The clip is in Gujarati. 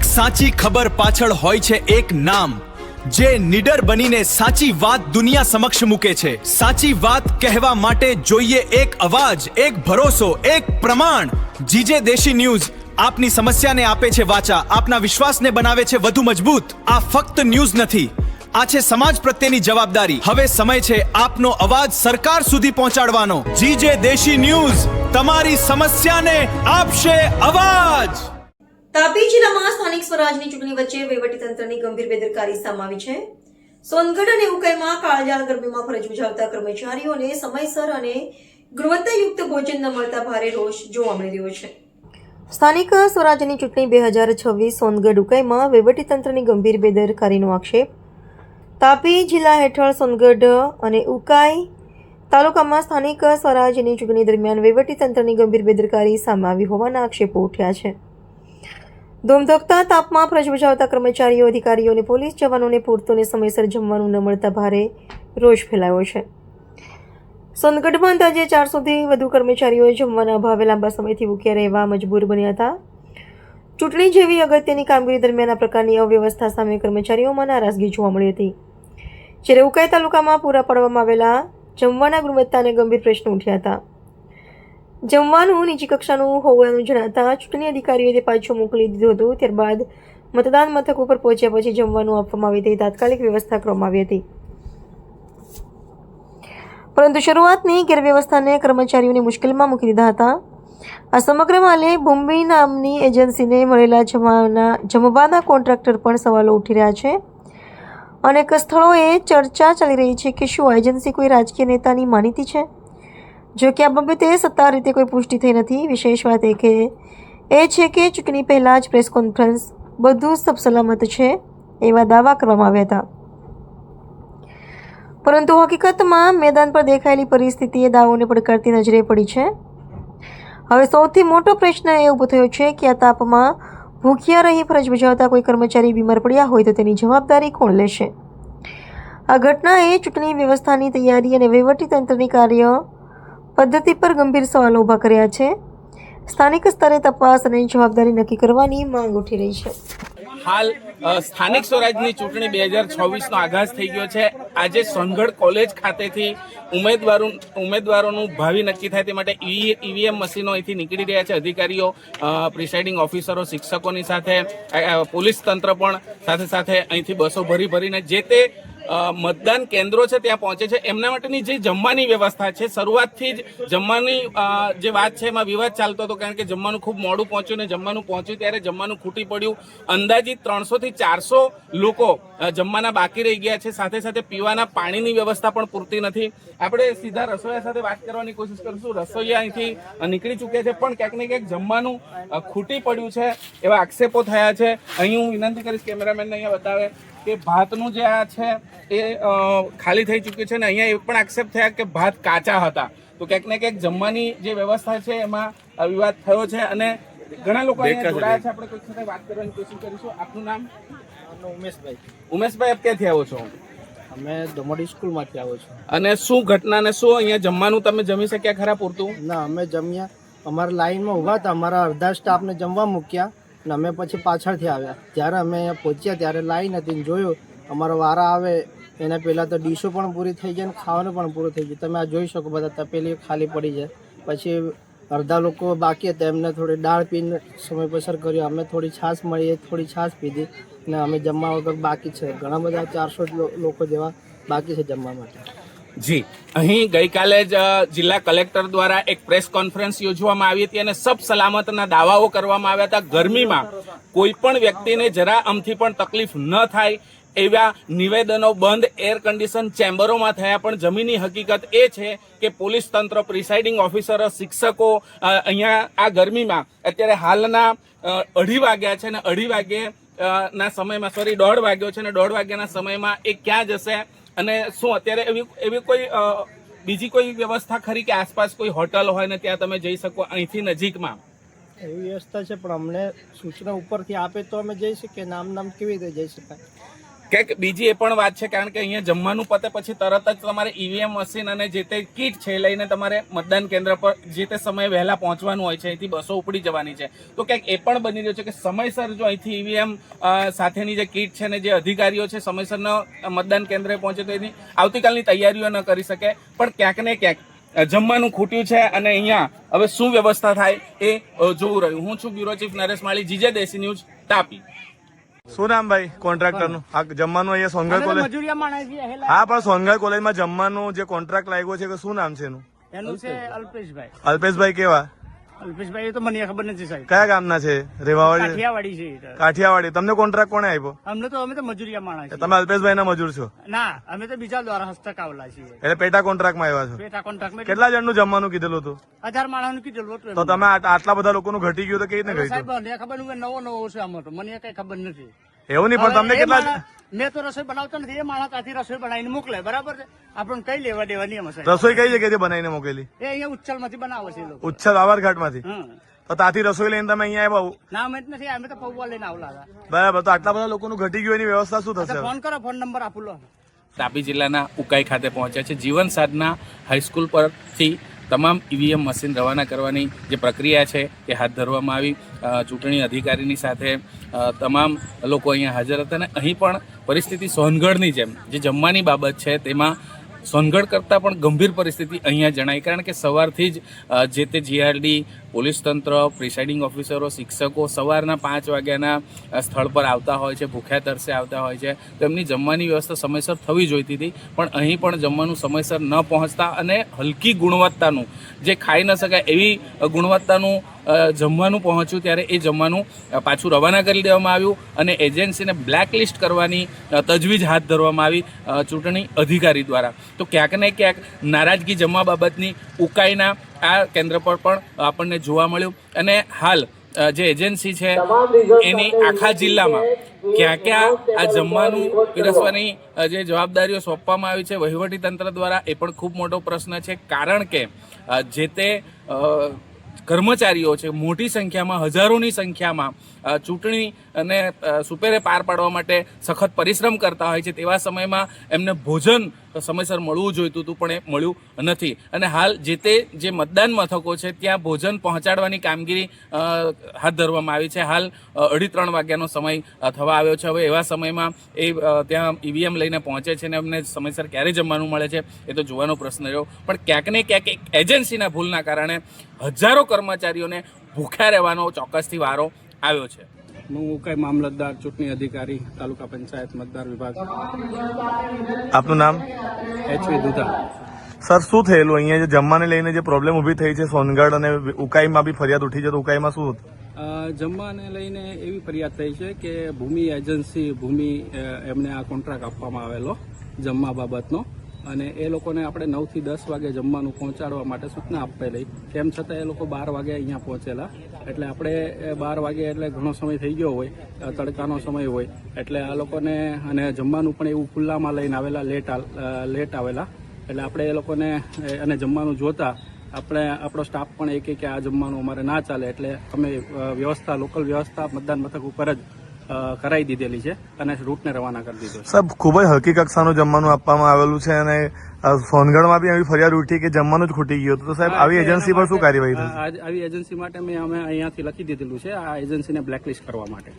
દરેક સાચી ખબર પાછળ હોય છે એક નામ, જે નિડર બનીને સાચી વાત દુનિયા સમક્ષ મૂકે છે। સાચી વાત કહેવા માટે જોઈએ એક અવાજ, એક ભરોસો, એક પ્રમાણ। જીજે દેશી ન્યૂઝ આપની સમસ્યાને આપે છે વાચા, આપના વિશ્વાસને બનાવે છે વધુ મજબૂત। આ ફક્ત ન્યૂઝ નથી, આ છે સમાજ પ્રત્યેની જવાબદારી। હવે સમય છે આપનો અવાજ સરકાર સુધી પહોંચાડવાનો। જીજે દેશી ન્યૂઝ તમારી સમસ્યાને આપશે અવાજ। તાપી જિલ્લામાં સ્થાનિક સ્વરાજની ચૂંટણી વચ્ચે વહીવટીતંત્રની ગંભીર બેદરકારી સામે આવી છે। સોનગઢ અને ઉકાઈમાં કાળઝાળ ગરમીમાં ફરજ બજાવતા કર્મચારીઓને સમયસર અને ગુણવત્તાયુક્ત ભોજન ન મળતા ભારે રોષ જોવા મળી રહ્યો છે। સ્થાનિક સ્વરાજની ચૂંટણી 2026 સોનગઢ ઉકાઈમાં વહીવટીતંત્રની ગંભીર બેદરકારીનો આક્ષેપ। તાપી જિલ્લા હેઠળ સોનગઢ અને ઉકાઈ તાલુકામાં સ્થાનિક સ્વરાજની ચૂંટણી દરમિયાન વહીવટીતંત્રની ગંભીર બેદરકારી સામે આવી હોવાના આક્ષેપો ઉઠ્યા છે। ધોમધોકતા તાપમાં ફરજ બજાવતા કર્મચારીઓ, અધિકારીઓ અને પોલીસ જવાનોને પૂરતું અને સમયસર જમવાનું ન મળતા ભારે રોષ ફેલાયો છે। સોનગઢમાં અંદાજે 400થી વધુ કર્મચારીઓ જમવાના અભાવે લાંબા સમયથી ભૂખ્યા રહેવા મજબૂર બન્યા હતા। ચૂંટણી જેવી અગત્યની કામગીરી દરમિયાન આ પ્રકારની અવ્યવસ્થા સામે કર્મચારીઓમાં નારાજગી જોવા મળી હતી, જ્યારે ઉકાઈ તાલુકામાં પૂરા પાડવામાં આવેલા જમવાના ગુણવત્તાને ગંભીર પ્રશ્નો ઉઠ્યા હતા। જમવાનું નીચી કક્ષાનું હોવાનું જણાતા ચૂંટણી અધિકારીઓએ તે પાછું મોકલી દીધું હતું। ત્યારબાદ મતદાન મથક ઉપર પહોંચ્યા પછી જમવાનું આપવામાં આવે તે તાત્કાલિક વ્યવસ્થા કરવામાં આવી હતી, પરંતુ શરૂઆતની ગેરવ્યવસ્થાને કર્મચારીઓને મુશ્કેલીમાં મૂકી દીધા હતા। આ સમગ્ર મામલે ભૂમિ નામની એજન્સીને મળેલા જમવાના કોન્ટ્રાક્ટર પણ સવાલો ઉઠી રહ્યા છે। અનેક સ્થળોએ ચર્ચા ચાલી રહી છે કે શું આ એજન્સી કોઈ રાજકીય નેતાની માનીતી છે, જો કે આ બાબતે સત્તાવાર રીતે કોઈ પુષ્ટિ થઈ નથી। વિશેષ વાત એ છે કે ચૂંટણી પહેલાં જ પ્રેસ કોન્ફરન્સ બધું સબ સલામત છે એવા દાવા કરવામાં આવ્યા હતા, પરંતુ હકીકતમાં મેદાન પર દેખાયેલી પરિસ્થિતિએ દાવોને પડકારતી નજરે પડી છે। હવે સૌથી મોટો પ્રશ્ન એ ઊભો થયો છે કે આ તાપમાં ભૂખ્યા રહી ફરજ બજાવતા કોઈ કર્મચારી બીમાર પડ્યા હોય તો તેની જવાબદારી કોણ લેશે? આ ઘટનાએ ચૂંટણી વ્યવસ્થાની તૈયારી અને વહીવટીતંત્રની કાર્ય પદ્ધતિ પર ગંભીર સવાલો ઊભા કર્યા છે। સ્થાનિક સ્તરે તપાસ અને જવાબદારી નક્કી કરવાની માંગ ઉઠી રહી છે। હાલ સ્થાનિક સ્વરાજની ચૂંટણી 2026નો આગાજ થઈ ગયો છે। આજે સોનગઢ કોલેજ ખાતેથી ઉમેદવારોનું ભાવિ નક્કી થાય તે માટે ઈવીએમ મશીનો અહીંથી નીકળી રહ્યા છે। અધિકારીઓ, પ્રિસાઇડિંગ ઓફિસરો, શિક્ષકોની સાથે પોલીસ તંત્ર પણ સાથે અહીંથી બસો ભરીને જે તે મતદાન કેન્દ્રો છે ત્યાં પહોંચે છે। એમના માટેની જે જમવાની વ્યવસ્થા છે, શરૂઆતથી જ જમવાની જે વાત છે એમાં વિવાદ ચાલતો હતો, કારણ કે જમવાનું ખૂબ મોડું પહોંચ્યું ને જમવાનું પહોંચ્યું ત્યારે જમવાનું ખૂટી પડ્યું। અંદાજિત 300થી 400 લોકો જમવાના બાકી રહી ગયા છે। સાથે પીવાના પાણીની વ્યવસ્થા પણ પૂરતી નથી। આપણે સીધા રસોઈયા સાથે વાત કરવાની કોશિશ કરીશું। રસોઈયા અહીંથી નીકળી ચૂક્યા છે, પણ ક્યાંક ને ક્યાંક જમવાનું ખૂટી પડ્યું છે એવા આક્ષેપો થયા છે। અહીં હું વિનંતી કરીશ કેમેરામેનને અહીંયા બતાવે કે ભાતનું જે આ છે એ ખાલી થઈ ચૂક્યું છે, ને અહીંયા એ પણ આક્ષેપ થયા કે ભાત કાચા હતા। તો ક્યાંક ને ક્યાંક જમવાની જે વ્યવસ્થા છે એમાં વિવાદ થયો છે અને ઘણા લોકો અહીંયા જોડાયા છે। આપણે કોઈ સાથે વાત કરવાની કોશિશ કરીશું। આપનું નામ? ઉમેશભાઈ। ઉમેશભાઈ, આપ ક્યાંથી આવો છો? અમે દમોડી સ્કૂલમાંથી આવો છો। અને શું ઘટના ને શું અહીંયા જમવાનું તમે જમી શક્યા ખરા પૂરતું? ના, અમે જમ્યા, અમારા લાઈનમાં ઊભા હતા, અમારા અડધા સ્ટાફને જમવા મૂક્યા ને અમે પછી પાછળથી આવ્યા। જ્યારે અમે અહીંયા પહોંચ્યા ત્યારે લાઈન હતી ને જોયું અમારો વારા આવે એના પહેલાં તો ડીશો પણ પૂરી થઈ જાય ને ખાવાનું પણ પૂરું થઈ ગયું। તમે આ જોઈ શકો, બધા તપેલી ખાલી પડી જાય। પછી અડધા લોકો બાકી હતા, એમને થોડી દાળ પીને સમય પસાર કર્યો। અમે થોડી છાશ મળી, થોડી છાશ પીધી ને અમે જમવા વગર બાકી છે। ઘણા બધા 400 લોકો જેવા બાકી છે જમવા માટે। જી, અહીં ગઈકાલે જ જિલ્લા કલેક્ટર દ્વારા એક પ્રેસ કોન્ફરન્સ યોજવામાં આવી હતી અને સબ સલામતના દાવાઓ કરવામાં આવ્યા હતા। ગરમીમાં કોઈ પણ વ્યક્તિને જરા અમથી પણ તકલીફ ન થાય એવા નિવેદનો બંધ એર કન્ડિશન ચેમ્બરોમાં થયા, પણ જમીની હકીકત એ છે કે પોલીસ તંત્ર, પ્રિસાઇડિંગ ઓફિસરો, શિક્ષકો અહીંયા આ ગરમીમાં અત્યારે હાલના 2:30 વાગ્યા છે ને 2:30 વાગ્યાના સમયમાં 1:30 વાગ્યો છે ને 1:30 વાગ્યાના સમયમાં એ ક્યાં જશે? અને શું અત્યારે એવી કોઈ બીજી કોઈ વ્યવસ્થા ખરી કે આસપાસ કોઈ હોટલ હોય ને ત્યાં તમે જઈ શકો અહીંથી નજીકમાં? એવી વ્યવસ્થા છે, પણ અમને સૂચના ઉપરથી આપે તો અમે જઈ શકીએ, નામ કેવી રીતે જઈ શકાય? કંઈક બીજી એ પણ વાત છે, કારણ કે અહીંયા જમવાનું પતે પછી તરત જ તમારે ઈવીએમ મશીન અને જે તે કીટ છે એ લઈને તમારે મતદાન કેન્દ્ર પર જે તે સમયે વહેલા પહોંચવાનું હોય છે, અહીંથી બસો ઉપડી જવાની છે. તો કંઈક એ પણ બની રહ્યું છે કે સમયસર જો અહીંથી ઈવીએમ સાથેની જે કીટ છે ને જે અધિકારીઓ છે સમયસર મતદાન કેન્દ્રે પહોંચે તો એની આવતીકાલની તૈયારીઓ ન કરી શકે. પણ ક્યાંક ને ક્યાંક જમવાનું ખૂટ્યું છે અને અહીંયા હવે શું વ્યવસ્થા થાય એ જોવું રહ્યું. હું છું બ્યુરો ચીફ નરેશ માળી, જીજે દેશી ન્યૂઝ, તાપી. શું નામ ભાઈ કોન્ટ્રાક્ટરનું? આ જમવાનું અહીંયા સોનગઢ કોલેજ, હા પણ સોનગઢ કોલેજમાં જમવાનું જે કોન્ટ્રાક્ટ લાગ્યો છે કે શું નામ છે એનું? એનું છે અલ્પેશભાઈ. અલ્પેશભાઈ કેવા? અલ્પેશભાઈ તો મને ખબર નથી સાહેબ. કયા ગામના છે? રેવાવાડી, કાઠિયાવાડી છે. કાઠિયાવાડી. તમને કોન્ટ્રાક્ટ કોણે આપ્યો? અમે તો મજૂરિયા માણસ છીએ. તમે અલ્પેશભાઈ ના મજૂર છો? ના, અમે તો બીજા દ્વારા હસ્તક આવેલા છીએ. એટલે પેટા કોન્ટ્રાક્ટમાં આવ્યા છો? પેટા કોન્ટ્રાક્ટમાં કેટલા જણનું જમવાનું કીધેલું હતું? 1000 માણસનું કીધેલું હતું. તો તમે આટલા બધા લોકોનું ઘટી ગયું તો કેવી રીતે સાહેબ ઘટ્યું? મને ખબર નથી, નવો છે આમાં તો મને કઈ ખબર નથી. એવું નહીં, પણ તમને કેટલા? મેં તો રસોઈ બનાવતો નથી, એ માણસ ત્યાંથી રસોઈ બનાવીને મોકલે, બરાબર છે. આપણને કઈ લેવા દેવા નહીં એમાં સાહેબ. રસોઈ કઈ જગ્યાએથી બનાવીને મોકલી? એ અહીંયા ઉચ્છલ માંથી બનાવે છે એ લોકો. ઉચ્છલ આવારઘાટ માંથી? હમ. તો ત્યાંથી રસોઈ લઈને તમે અહીંયા આવ્યા? ના, અમે જ નથી, અમે તો પૌવા લઈને આવલા હતા. બરાબર. તો આટલા બધા લોકોનું ઘટી ગયું એની વ્યવસ્થા શું થશે? ફોન કરો, ફોન નંબર આપું લો. તાપી જિલ્લાના ઉકાઈ ખાતે પહોંચ્યા છે. જીવન સાધના હાઈસ્કૂલ પરથી તમામ ઈવીએમ મશીન રવાના કરવાની જે પ્રક્રિયા છે એ હાથ ધરવામાં આવી. ચૂંટણી અધિકારીની સાથે તમામ લોકો અહીંયા હાજર હતા અને અહીં પણ પરિસ્થિતિ સોનગઢની જેમ જે જમવાની બાબત છે તેમાં સોનગઢ કરતાં પણ ગંભીર પરિસ્થિતિ અહીંયા જણાય, કારણ કે સવારથી જ જે તે જીઆરડી, પોલીસ તંત્ર, પ્રિસાઇડિંગ ઓફિસરો, શિક્ષકો સવારના 5 વાગ્યાના સ્થળ પર આવતા હોય છે, ભૂખ્યા તરસે આવતા હોય છે. તો એમની જમવાની વ્યવસ્થા સમયસર થવી જોઈતી હતી, પણ અહીં પણ જમવાનું સમયસર ન પહોંચતા અને હલકી ગુણવત્તાનું જે ખાઈ ન શકાય એવી ગુણવત્તાનું જમવાનું પહોંચ્યું ત્યારે એ જમવાનું પાછું રવાના કરી દેવામાં આવ્યું અને એજન્સીને બ્લેકલિસ્ટ કરવાની તજવીજ હાથ ધરવામાં આવી ચૂંટણી અધિકારી દ્વારા. તો ક્યાંક ને ક્યાંક નારાજગી જમવા બાબતની ઉકાઈના આ કેન્દ્ર પર પણ આપણને જોવા મળ્યું. અને હાલ જે એજન્સી છે એની આખા જિલ્લામાં ક્યાં ક્યાં આ જમવાનું પીરસવાની જે જવાબદારીઓ સોંપવામાં આવી છે વહીવટી તંત્ર દ્વારા એ પણ ખૂબ મોટો પ્રશ્ન છે, કારણ કે જે તે કર્મચારીઓ છે મોટી સંખ્યામાં, હજારોની સંખ્યામાં ચૂંટણી અને સુપેરે પાર પાડવા માટે સખત પરિશ્રમ કરતા હોય છે. તેવા સમયમાં એમને ભોજન સમયસર મળવું જોઈતું હતું પણ એ મળ્યું નથી. અને હાલ જે મતદાન મથકો છે ત્યાં ભોજન પહોંચાડવાની કામગીરી હાથ ધરવામાં આવી છે. હાલ 2:30 વાગ્યાનો સમય થવા આવ્યો છે. હવે એવા સમયમાં એ ત્યાં ઈવીએમ લઈને પહોંચે છે અને એમને સમયસર ક્યારે જમવાનું મળે છે એ તો જોવાનો પ્રશ્ન રહ્યો. પણ ક્યાંક ને ક્યાંક એક એજન્સીના ભૂલના કારણે હજારો કર્મચારીઓને ભૂખ્યા રહેવાનો ચોક્કસથી વારો આવ્યો છે. હું ઉકાઈ મામલતદાર, ચૂંટણી અધિકારી, તાલુકા પંચાયત મતદાર વિભાગ. આપનું નામ? એચવી દુધા. સર, શું થયેલું અહીંયા જે જમવાને લઈને જે પ્રોબ્લેમ ઊભી થઈ છે સોનગઢ અને ઉકાઈમાં બી ફરિયાદ ઉઠી છે, તો ઉકાઈમાં શું હતું? જમવાને લઈને એવી ફરિયાદ થઈ છે કે ભૂમિ એજન્સી એમને આ કોન્ટ્રાક્ટ આપવામાં આવેલો જમવા બાબતનો, અને એ લોકોને આપણે 9 થી 10 વાગે જમવાનું પહોંચાડવા માટે સૂચના આપેલી. તેમ છતાં એ લોકો 12 વાગે અહીંયા પહોંચેલા. એટલે આપણે 12 વાગે એટલે ઘણો સમય થઈ ગયો હોય, તડકાનો સમય હોય, એટલે આ લોકોને અને જમવાનું પણ એવું ખુલ્લામાં લઈને આવેલા, લેટ આવેલા. એટલે આપણે એ લોકોને અને જમવાનું જોતા આપણો સ્ટાફ પણ એ કે આ જમવાનું અમારે ના ચાલે, એટલે અમે લોકલ વ્યવસ્થા મતદાન મથક ઉપર જ કરાવી દીધેલી છે અને રૂટને રવાના કરી દીધો છે. સાહેબ, ખૂબ જ હલકી કક્ષાનું જમવાનું આપવામાં આવેલું છે અને સોનગઢમાં બી આવી ફરિયાદ ઉઠી કે જમવાનું જ ખૂટી ગયું. તો સાહેબ, આવી એજન્સી પર શું કાર્યવાહી થશે? આવી એજન્સી માટે અમે અહીંયાથી લખી દીધેલું છે આ એજન્સીને બ્લેકલિસ્ટ કરવા માટે.